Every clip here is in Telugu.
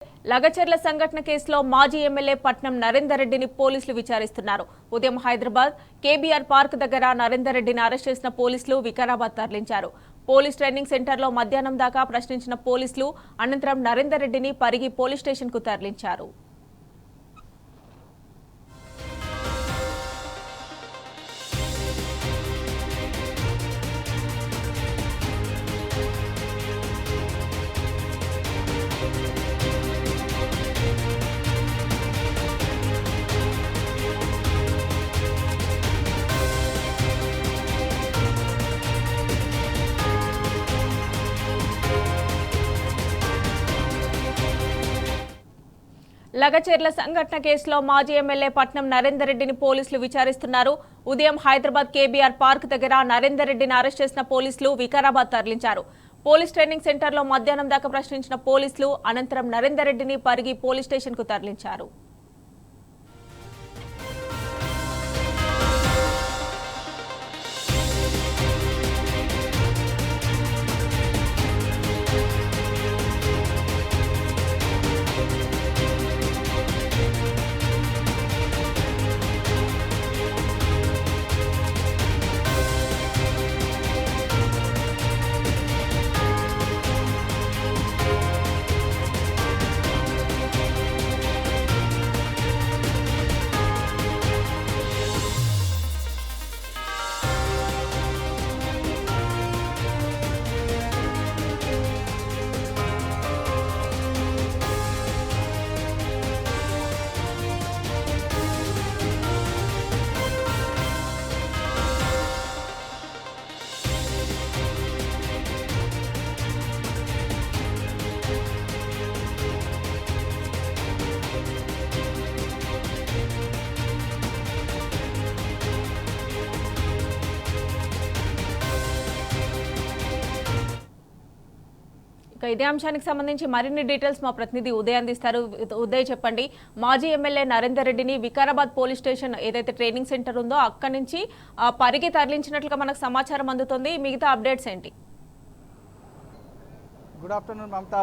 లగచర్ల సంఘటన కేసులో మాజీ ఎమ్మెల్యే పట్నం నరేందర్ రెడ్డిని పోలీసులు విచారిస్తున్నారు. ఉదయం హైదరాబాద్ కేబీఆర్ పార్క్ దగ్గర నరేందర్ రెడ్డిని అరెస్ట్ చేసిన పోలీసులు వికారాబాద్ తరలించారు. పోలీస్ ట్రైనింగ్ సెంటర్లో మధ్యాహ్నం దాకా ప్రశ్నించిన పోలీసులు అనంతరం నరేందర్ రెడ్డిని పరిగి పోలీస్ స్టేషన్కు తరలించారు. లగచర్ల సంఘటన కేసులో మాజీ ఎమ్మెల్యే పట్నం నరేందర్ రెడ్డిని పోలీసులు విచారిస్తున్నారు. ఉదయం హైదరాబాద్ కేబీఆర్ పార్క్ దగ్గర నరేందర్ రెడ్డిని అరెస్ట్ చేసిన పోలీసులు వికారాబాద్ తరలించారు. పోలీస్ ట్రైనింగ్ సెంటర్లో మధ్యాహ్నం దాకా ప్రశ్నించిన పోలీసులు అనంతరం నరేందర్ రెడ్డిని పరిగి పోలీస్ స్టేషన్కు తరలించారు. ఇదే అంశానికి సంబంధించి మరిన్ని డీటెయిల్స్ మా ప్రతినిధి ఉదయ్ అందిస్తారు. ఉదయ్, చెప్పండి, మాజీ ఎమ్మెల్యే నరేందర్ రెడ్డిని వికారాబాద్ పోలీస్ స్టేషన్ ఏదైతే ట్రైనింగ్ సెంటర్ ఉందో అక్కడి నుంచి పరిగి తరలించినట్లుగా మనకు సమాచారం అందుతుంది. మిగతా అప్డేట్స్ ఏంటి? Good afternoon Mamata.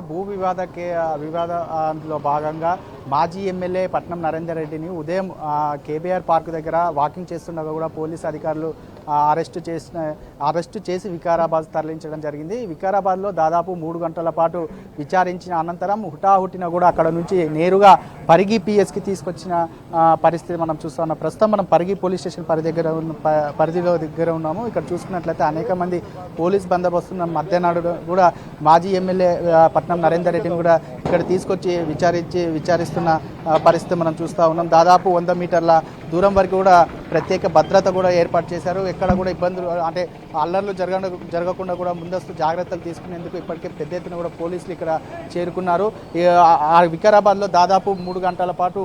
వివాదంలో భాగంగా మాజీ ఎమ్మెల్యే పట్నం నరేందర్ రెడ్డిని ఉదయం కేబీఆర్ పార్క్ దగ్గర వాకింగ్ చేస్తుండగా కూడా పోలీసు అధికారులు అరెస్టు చేసి వికారాబాద్ తరలించడం జరిగింది. వికారాబాద్లో దాదాపు 3 గంటల పాటు విచారించిన అనంతరం హుటాహుటిన కూడా అక్కడ నుంచి నేరుగా పరిగి పిఎస్కి తీసుకొచ్చిన పరిస్థితి మనం చూస్తా ఉన్నాం. ప్రస్తుతం మనం పరిగి పోలీస్ స్టేషన్ పరిధిలో దగ్గర ఉన్నాము. ఇక్కడ చూసుకున్నట్లయితే అనేక మంది పోలీస్ బందోబస్తు మధ్యాహ్నాడు కూడా మాజీ ఎమ్మెల్యే పట్నం నరేందర్ రెడ్డిని కూడా ఇక్కడ తీసుకొచ్చి విచారిస్తున్న పరిస్థితి మనం చూస్తూ ఉన్నాం. దాదాపు 100 మీటర్ల దూరం వరకు కూడా ప్రత్యేక భద్రత కూడా ఏర్పాటు చేశారు. ఎక్కడ కూడా ఇబ్బందులు అంటే అల్లర్లు జరగకుండా కూడా ముందస్తు జాగ్రత్తలు తీసుకునేందుకు ఇప్పటికే పెద్ద ఎత్తున కూడా పోలీసులు ఇక్కడ చేరుకున్నారు. వికారాబాద్లో దాదాపు 3 గంటల పాటు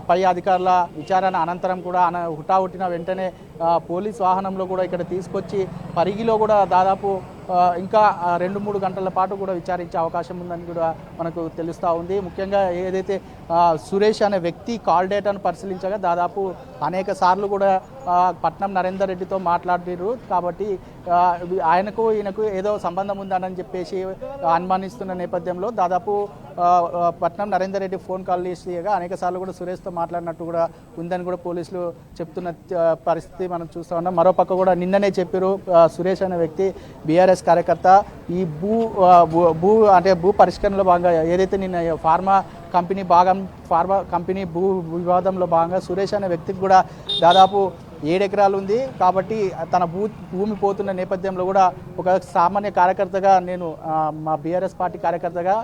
పై అధికారుల విచారణ అనంతరం కూడా హుటాహుటిన వెంటనే పోలీస్ వాహనంలో కూడా ఇక్కడ తీసుకొచ్చి పరిగిలో కూడా దాదాపు ఇంకా 2-3 గంటల పాటు కూడా విచారించే అవకాశం ఉందని కూడా మనకు తెలుస్తూ ఉంది. ముఖ్యంగా ఏదైతే సురేష్ అనే వ్యక్తి కాల్ డేటాను పరిశీలించగా దాదాపు అనేక సార్లు కూడా పట్నం నరేందర్ రెడ్డితో మాట్లాడారు. కాబట్టి ఈయనకు ఏదో సంబంధం ఉందని చెప్పేసి అనుమానిస్తున్న నేపథ్యంలో దాదాపు పట్నం నరేందర్ రెడ్డి ఫోన్ కాల్ చేయగా అనేక సార్లు కూడా సురేష్తో మాట్లాడినట్టు కూడా ఉందని కూడా పోలీసులు చెప్తున్న పరిస్థితి మనం చూస్తూ ఉన్నాం. మరోపక్క కూడా నిన్ననే చెప్పారు సురేష్ అనే వ్యక్తి బీఆర్ఎస్ కార్యకర్త. ఈ భూ పరిష్కరణలో భాగంగా ఏదైతే నిన్న ఫార్మా కంపెనీ భూ వివాదంలో భాగంగా సురేష్ అనే వ్యక్తికి కూడా దాదాపు 7 ఎకరాలు ఉంది. కాబట్టి తన భూమి పోతున్న నేపథ్యంలో కూడా ఒక సామాన్య కార్యకర్తగా నేను మా బీఆర్ఎస్ పార్టీ కార్యకర్తగా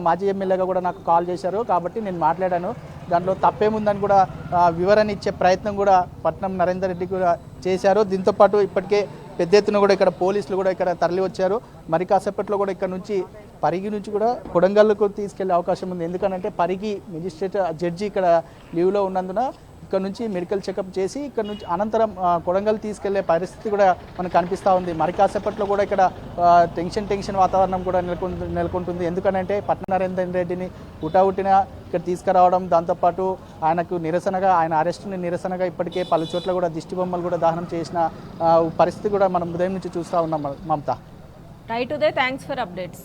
మాజీ ఎమ్మెల్యేగా కూడా నాకు కాల్ చేశారు. కాబట్టి నేను మాట్లాడాను. దాంట్లో తప్పేముందని కూడా వివరణ ఇచ్చే ప్రయత్నం కూడా పట్నం నరేందర్ రెడ్డి కూడా చేశారు. దీంతోపాటు ఇప్పటికే పెద్ద ఎత్తున కూడా ఇక్కడ పోలీసులు కూడా ఇక్కడ తరలి వచ్చారు. మరి కాసేపట్లో కూడా ఇక్కడ నుంచి పరిగి నుంచి కూడా కొడంగల్కు తీసుకెళ్లే అవకాశం ఉంది. ఎందుకంటే పరిగి మెజిస్ట్రేట్ జడ్జి ఇక్కడ లీవ్లో ఉన్నందున ఇక్కడ నుంచి మెడికల్ చెకప్ చేసి ఇక్కడ నుంచి అనంతరం కొడంగల్ తీసుకెళ్లే పరిస్థితి కూడా మనకు కనిపిస్తూ ఉంది. మరి కాసేపట్లో కూడా ఇక్కడ టెన్షన్ వాతావరణం కూడా నెలకొంటుంది. ఎందుకంటే పట్నం నరేందర్ రెడ్డిని హుటాహుటిన ఇక్కడ తీసుకురావడం, దాంతోపాటు ఆయనకు నిరసనగా ఆయన అరెస్టుని నిరసనగా ఇప్పటికే పలు చోట్ల కూడా దిష్టి బొమ్మలు కూడా దహనం చేసిన పరిస్థితి కూడా మనం ఉదయం నుంచి చూస్తూ ఉన్నాం. Mamata. Right Uday, thanks for updates.